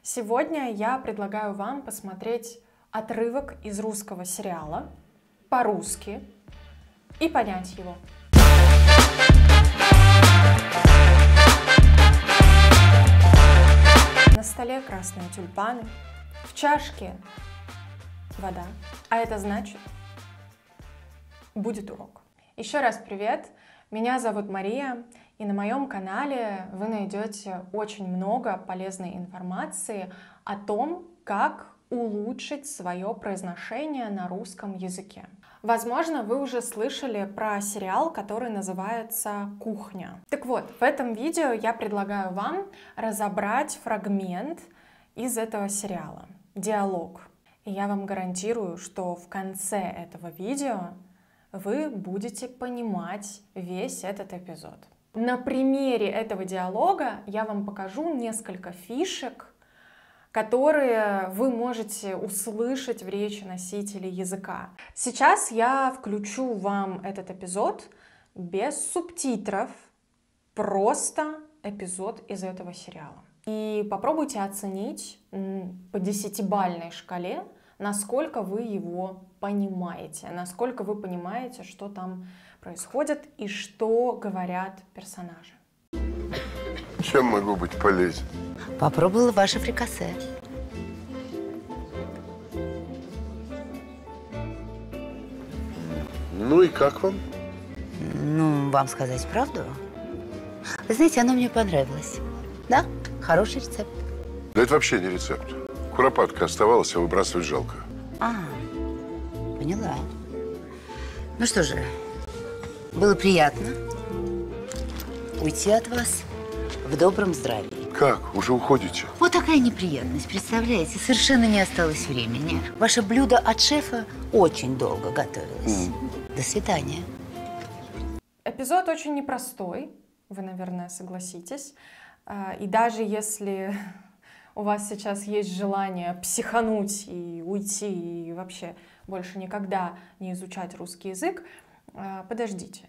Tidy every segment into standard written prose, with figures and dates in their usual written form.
Сегодня я предлагаю вам посмотреть отрывок из русского сериала по-русски и понять его. На столе красные тюльпаны, в чашке вода, а это значит, будет урок. Еще раз привет, меня зовут Мария, и на моем канале вы найдете очень много полезной информации о том, как улучшить свое произношение на русском языке. Возможно, вы уже слышали про сериал, который называется «Кухня». Так вот, в этом видео я предлагаю вам разобрать фрагмент из этого сериала, диалог. И я вам гарантирую, что в конце этого видео вы будете понимать весь этот эпизод. На примере этого диалога я вам покажу несколько фишек, которые вы можете услышать в речи носителей языка. Сейчас я включу вам этот эпизод без субтитров, просто эпизод из этого сериала. И попробуйте оценить по 10-бальной шкале, насколько вы его понимаете, насколько вы понимаете, что там происходит и что говорят персонажи. Чем могу быть полезен? Попробовала ваше фрикасе. Ну и как вам? Ну, вам сказать правду? Вы знаете, оно мне понравилось. Да, хороший рецепт. Да это вообще не рецепт. Куропатка оставалась, а выбрасывать жалко. Поняла. Ну что же, было приятно уйти от вас в добром здравии. Как? Уже уходите? Вот такая неприятность, представляете? Совершенно не осталось времени. Ваше блюдо от шефа очень долго готовилось. До свидания. Эпизод очень непростой, вы, наверное, согласитесь. И даже если у вас сейчас есть желание психануть и уйти, и вообще больше никогда не изучать русский язык, подождите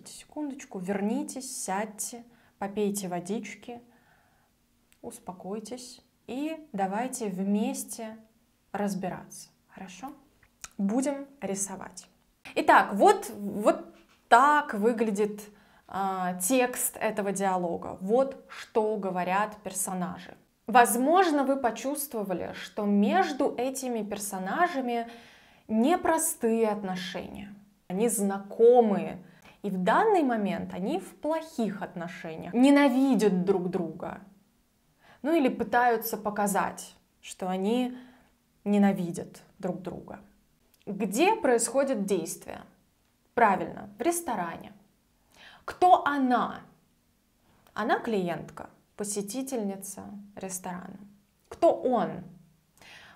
секундочку, вернитесь, сядьте, попейте водички, успокойтесь и давайте вместе разбираться, хорошо? Будем рисовать. Итак, вот так выглядит текст этого диалога. Вот что говорят персонажи. Возможно, вы почувствовали, что между этими персонажами непростые отношения. Они знакомые. И в данный момент они в плохих отношениях. Ненавидят друг друга. Ну или пытаются показать, что они ненавидят друг друга. Где происходит действие? Правильно, в ресторане. Кто она? Она клиентка, посетительница ресторана. Кто он?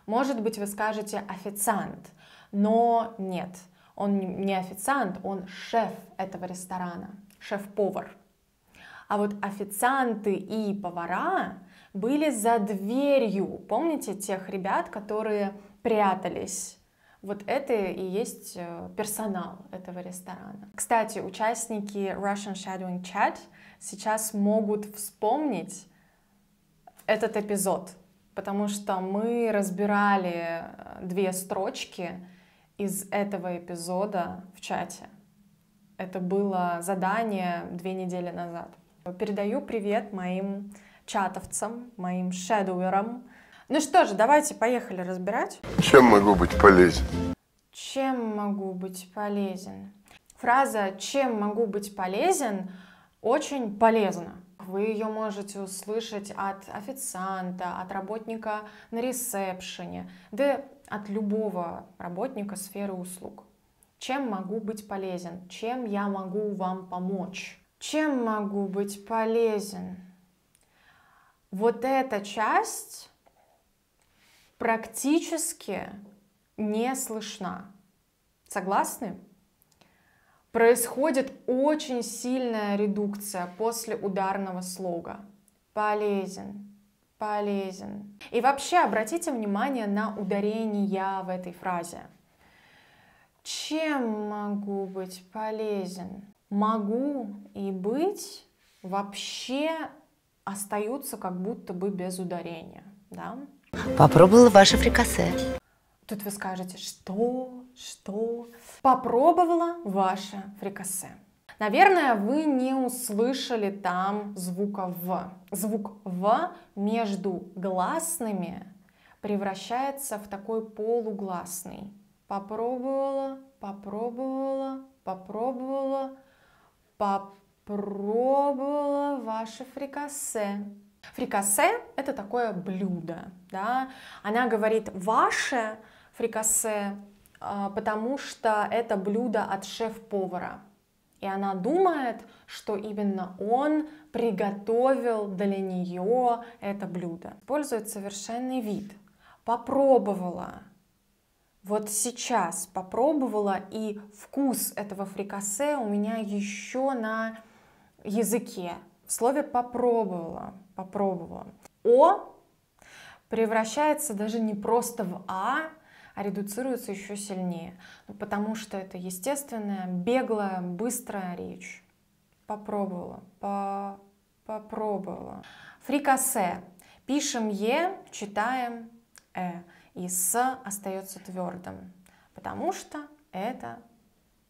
Может быть, вы скажете официант, но нет, он не официант, он шеф этого ресторана, шеф-повар. А вот официанты и повара были за дверью. Помните тех ребят, которые прятались? Вот это и есть персонал этого ресторана. Кстати, участники Russian Shadowing Chat сейчас могут вспомнить этот эпизод, потому что мы разбирали 2 строчки из этого эпизода в чате. Это было задание 2 недели назад. Передаю привет моим чатовцам, моим шэдоуерам. Ну что же, давайте поехали разбирать. Чем могу быть полезен? Чем могу быть полезен? Фраза «чем могу быть полезен» очень полезна. Вы ее можете услышать от официанта, от работника на ресепшене, да от любого работника сферы услуг. Чем могу быть полезен? Чем я могу вам помочь? Чем могу быть полезен? Вот эта часть практически не слышна. Согласны? Происходит очень сильная редукция после ударного слога. Полезен, полезен. И вообще обратите внимание на ударения в этой фразе. Чем могу быть полезен? Могу и быть вообще остаются как будто бы без ударения. да? Попробовала ваше фрикасе. Тут вы скажете, что? Попробовала ваше фрикасе. Наверное, вы не услышали там звука «в». Звук «в» между гласными превращается в такой полугласный. Попробовала, попробовала, попробовала, попробовала ваше фрикасе. Фрикасе — это такое блюдо, да? Она говорит «ваше фрикасе», потому что это блюдо от шеф-повара. И она думает, что именно он приготовил для нее это блюдо. Использует совершенный вид. Попробовала. Вот сейчас попробовала, и вкус этого фрикасе у меня еще на языке. В слове попробовала. О превращается даже не просто в а редуцируется еще сильнее, потому что это естественная, беглая, быстрая речь. Попробовала, попробовала. Фрикасе. Пишем е, читаем и с остается твердым, потому что это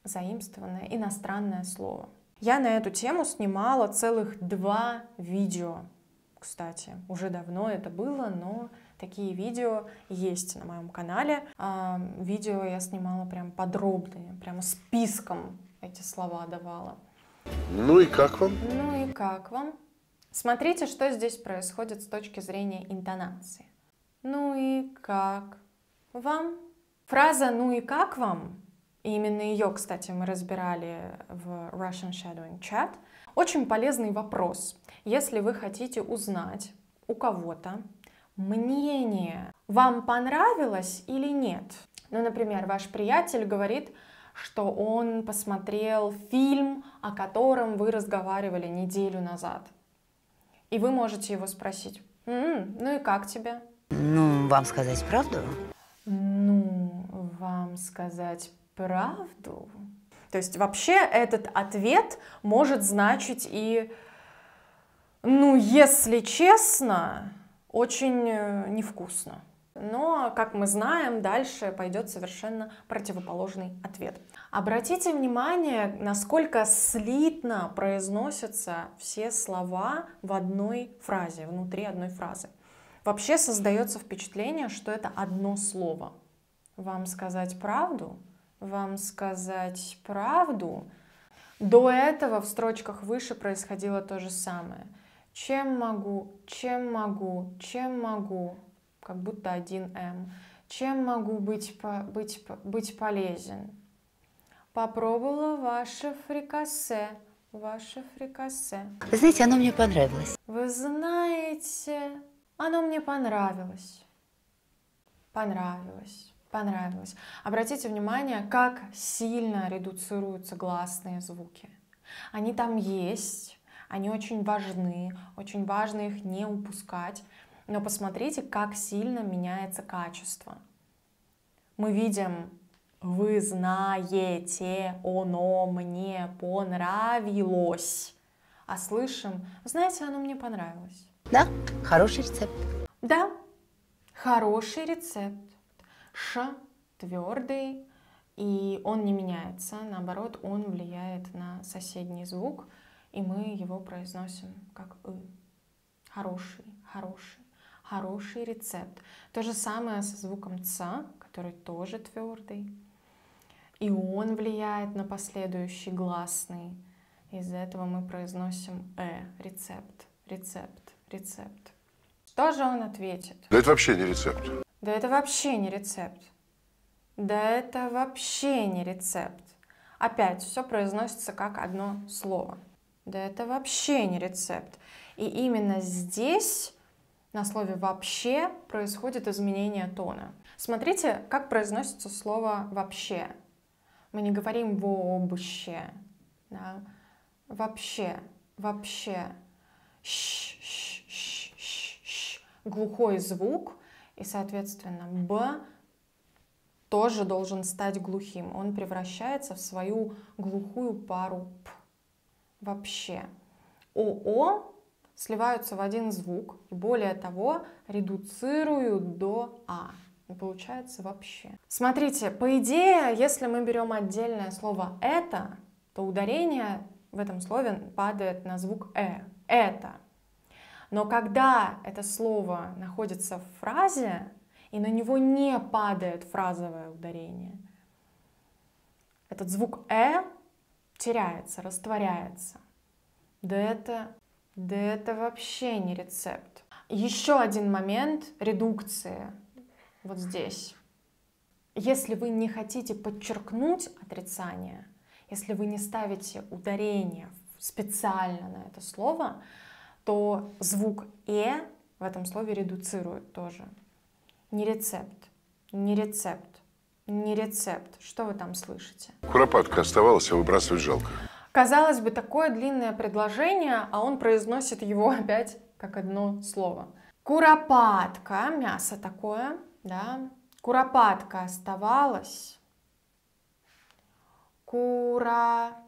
заимствованное иностранное слово. Я на эту тему снимала целых 2 видео. Кстати, уже давно это было, но такие видео есть на моем канале. Видео я снимала прям подробные, прямо списком эти слова давала. Ну и как вам? Ну и как вам? Смотрите, что здесь происходит с точки зрения интонации. Ну и как вам? Фраза «ну и как вам», и именно ее, кстати, мы разбирали в Russian Shadowing Chat, очень полезный вопрос. Если вы хотите узнать у кого-то мнение, вам понравилось или нет. Ну, например, ваш приятель говорит, что он посмотрел фильм, о котором вы разговаривали неделю назад. И вы можете его спросить: ну и как тебе? Ну, вам сказать правду? Ну, вам сказать правду? То есть вообще этот ответ может значить и, ну, если честно, очень невкусно. Но, как мы знаем, дальше пойдет совершенно противоположный ответ. Обратите внимание, насколько слитно произносятся все слова в одной фразе, внутри одной фразы. Вообще создается впечатление, что это одно слово. Вам сказать правду? Вам сказать правду? До этого в строчках выше происходило то же самое. Чем могу, чем могу, чем могу, как будто один М. Чем могу быть полезен? Попробовала ваше фрикасе, ваше фрикасе. Вы знаете, оно мне понравилось. Вы знаете, оно мне понравилось. Понравилось. Обратите внимание, как сильно редуцируются гласные звуки. Они там есть. Они очень важно их не упускать. Но посмотрите, как сильно меняется качество. Мы видим «вы знаете, оно мне понравилось», а слышим «знаете, оно мне понравилось». Да, хороший рецепт. Да, хороший рецепт. Ш твердый, и он не меняется. Наоборот, он влияет на соседний звук, и мы его произносим как «ы». Хороший рецепт. То же самое со звуком «ц», который тоже твердый. И он влияет на последующий гласный. Из-за этого мы произносим рецепт. Что же он ответит? Да это вообще не рецепт. Да это вообще не рецепт. Опять все произносится как одно слово. Да это вообще не рецепт. И именно здесь, на слове «вообще», происходит изменение тона. Смотрите, как произносится слово «вообще». Мы не говорим «вообще». Да? Вообще. Глухой звук, и, соответственно, «б» тоже должен стать глухим. Он превращается в свою глухую пару «п». Вообще. ОО сливаются в один звук и более того редуцируют до А. И получается вообще. Смотрите, по идее, если мы берем отдельное слово «это», то ударение в этом слове падает на звук «это». Но когда это слово находится в фразе, и на него не падает фразовое ударение, этот звук теряется, растворяется. Да это вообще не рецепт. Еще один момент редукции вот здесь. Если вы не хотите подчеркнуть отрицание, если вы не ставите ударение специально на это слово, то звук в этом слове редуцирует тоже. Не рецепт, не рецепт, не рецепт. Что вы там слышите? Куропатка оставалась, а выбрасывать жалко. Казалось бы, такое длинное предложение, а он произносит его опять как одно слово. Куропатка, мясо такое, да. Куропатка оставалась.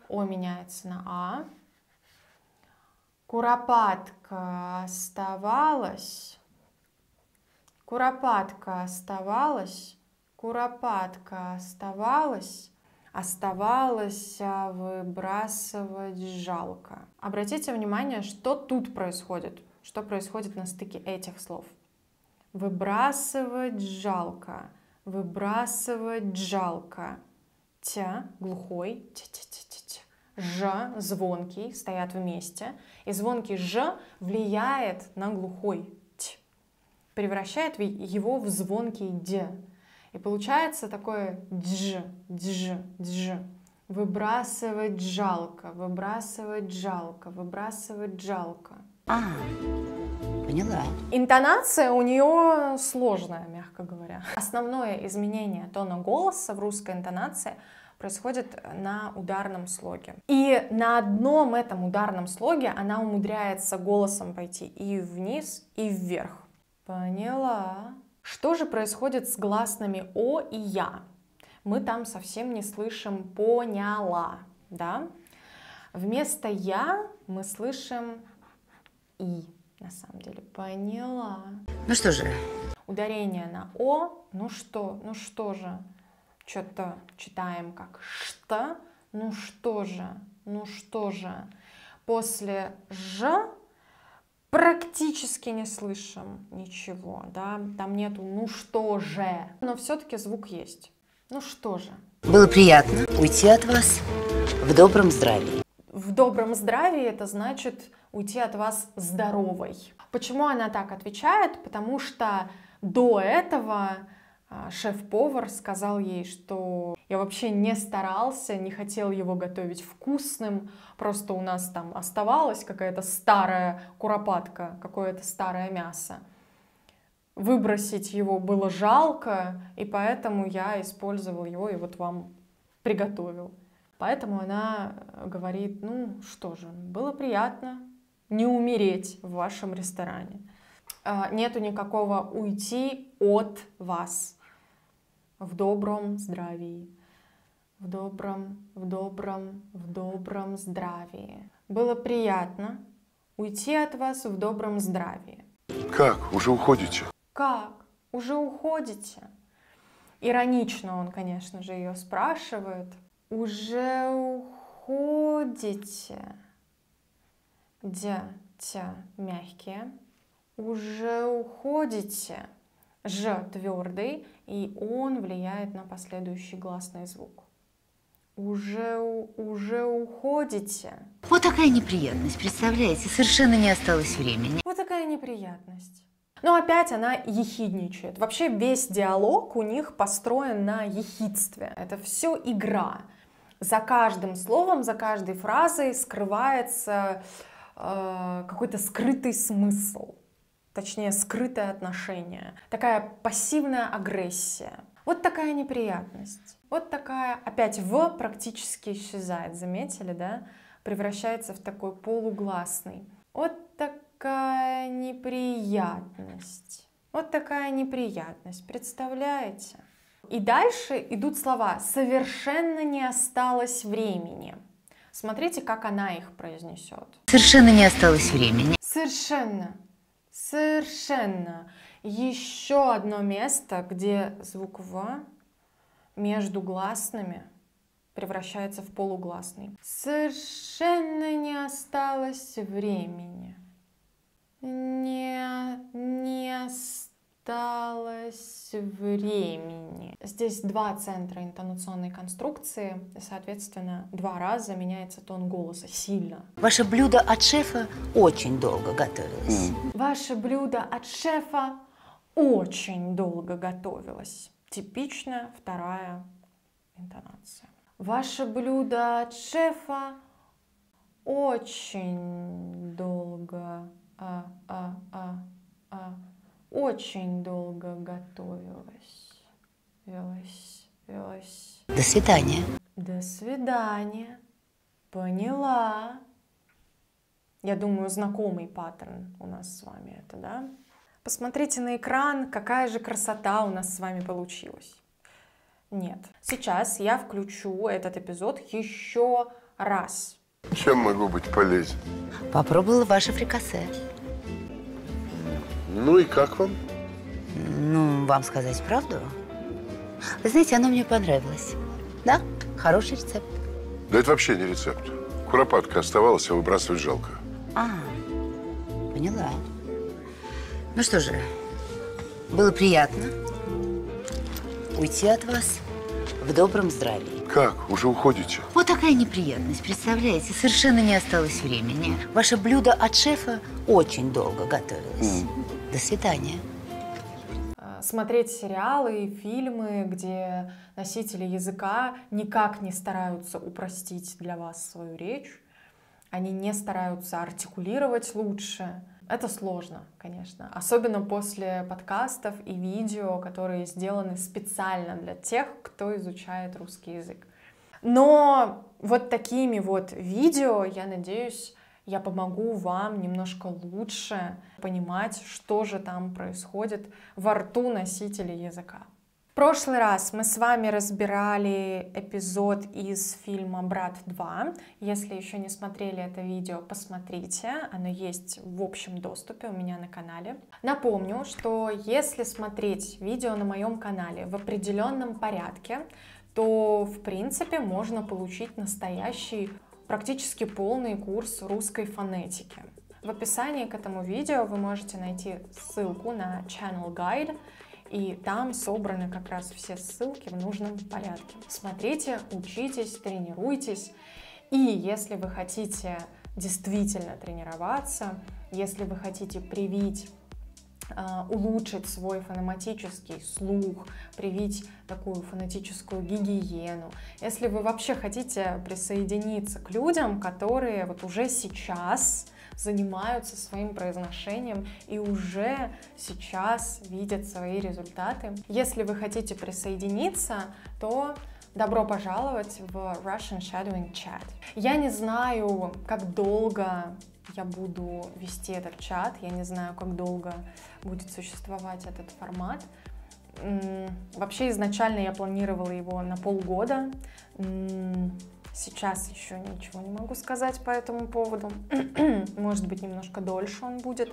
Меняется на А. Куропатка оставалась. Куропатка оставалась. Куропатка оставалась. Оставалось выбрасывать жалко. Обратите внимание, что тут происходит. Что происходит на стыке этих слов. Выбрасывать жалко. Выбрасывать жалко. Тя глухой. Тя-тя-тя-тя. Ж звонкий, стоят вместе. И звонкий ж влияет на глухой т. Превращает его в звонкий д. И получается такое дж. Выбрасывать жалко, выбрасывать жалко, выбрасывать жалко. Поняла. Интонация у нее сложная, мягко говоря. Основное изменение тона голоса в русской интонации происходит на ударном слоге. И на одном этом ударном слоге она умудряется голосом пойти и вниз, и вверх. Поняла. Что же происходит с гласными О и Я? Мы там совсем не слышим поняла, да? Вместо Я мы слышим И, на самом деле. Поняла. Ну что же. Ударение на О, ну что же? Что-то читаем как что, ну что же. После Ж практически не слышим ничего, да, там нету ну что же, но все-таки звук есть. Ну что же. Было приятно уйти от вас в добром здравии. В добром здравии это значит уйти от вас здоровой. Почему она так отвечает? Потому что до этого шеф-повар сказал ей, что я вообще не старался, не хотел его готовить вкусным, просто у нас там оставалась какая-то старая куропатка, какое-то старое мясо. Выбросить его было жалко, и поэтому я использовал его и вот вам приготовил. Поэтому она говорит, ну что же, было приятно не умереть в вашем ресторане. Нету никакого уйти от вас. В добром здравии. В добром здравии. Было приятно уйти от вас в добром здравии. Как? Уже уходите? Как? Уже уходите? Иронично он, конечно же, ее спрашивает. Уже уходите? Дя-тя мягкие. Уже уходите? Ж твердый, и он влияет на последующий гласный звук. Уже уходите? Вот такая неприятность, представляете? Совершенно не осталось времени. Вот такая неприятность. Но опять она ехидничает. Вообще весь диалог у них построен на ехидстве. Это все игра. За каждым словом, за каждой фразой скрывается какой-то скрытый смысл. Точнее, скрытое отношение. Такая пассивная агрессия. Вот такая неприятность. Вот такая, опять в практически исчезает, заметили, да? Превращается в такой полугласный. Вот такая неприятность. Вот такая неприятность, представляете? И дальше идут слова «совершенно не осталось времени». Смотрите, как она их произнесет. Совершенно не осталось времени. Совершенно. Совершенно. Еще одно место, где звук «в» между гласными превращается в полугласный. Совершенно не осталось времени. Не осталось времени. Здесь два центра интонационной конструкции, и, соответственно, 2 раза меняется тон голоса сильно. Ваше блюдо от шефа очень долго готовилось. Ваше блюдо от шефа очень долго готовилось. Типичная 2-я интонация. Ваше блюдо от шефа очень долго, очень долго готовилось. Велось. До свидания. До свидания. Поняла. Я думаю, знакомый паттерн у нас с вами это, да? Посмотрите на экран, какая же красота у нас с вами получилась. Нет. Сейчас я включу этот эпизод еще раз. Чем могу быть полезен? Попробовала ваше фрикасе. Ну и как вам? Ну, вам сказать правду? Вы знаете, оно мне понравилось. Да, хороший рецепт. Да это вообще не рецепт. Куропатка оставалась, а выбрасывать жалко. Поняла. Ну что же, было приятно уйти от вас в добром здравии. Как? Уже уходите? Вот такая неприятность, представляете? Совершенно не осталось времени. Ваше блюдо от шефа очень долго готовилось. До свидания. Смотреть сериалы и фильмы, где носители языка никак не стараются упростить для вас свою речь, они не стараются артикулировать лучше. Это сложно, конечно, особенно после подкастов и видео, которые сделаны специально для тех, кто изучает русский язык. Но вот такими вот видео, я надеюсь, я помогу вам немножко лучше понимать, что же там происходит во рту носителей языка. В прошлый раз мы с вами разбирали эпизод из фильма «Брат 2». Если еще не смотрели это видео, посмотрите. Оно есть в общем доступе у меня на канале. Напомню, что если смотреть видео на моем канале в определенном порядке, то в принципе можно получить настоящий, практически полный курс русской фонетики. В описании к этому видео вы можете найти ссылку на Channel Guide, и там собраны как раз все ссылки в нужном порядке. Смотрите, учитесь, тренируйтесь. И если вы хотите действительно тренироваться, если вы хотите привить, улучшить свой фонематический слух, привить такую фонетическую гигиену, если вы вообще хотите присоединиться к людям, которые вот уже сейчас занимаются своим произношением и уже сейчас видят свои результаты. Если вы хотите присоединиться, то добро пожаловать в Russian Shadowing Chat. Я не знаю, как долго я буду вести этот чат, я не знаю, как долго будет существовать этот формат. Вообще изначально я планировала его на полгода. Сейчас еще ничего не могу сказать по этому поводу. Может быть, немножко дольше он будет.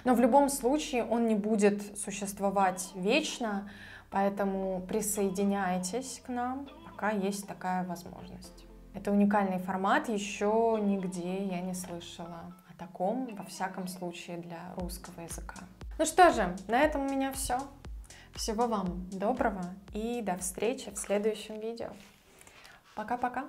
Но в любом случае он не будет существовать вечно, поэтому присоединяйтесь к нам, пока есть такая возможность. Это уникальный формат, еще нигде я не слышала о таком, во всяком случае для русского языка. Ну что же, на этом у меня все. Всего вам доброго и до встречи в следующем видео. Пока-пока!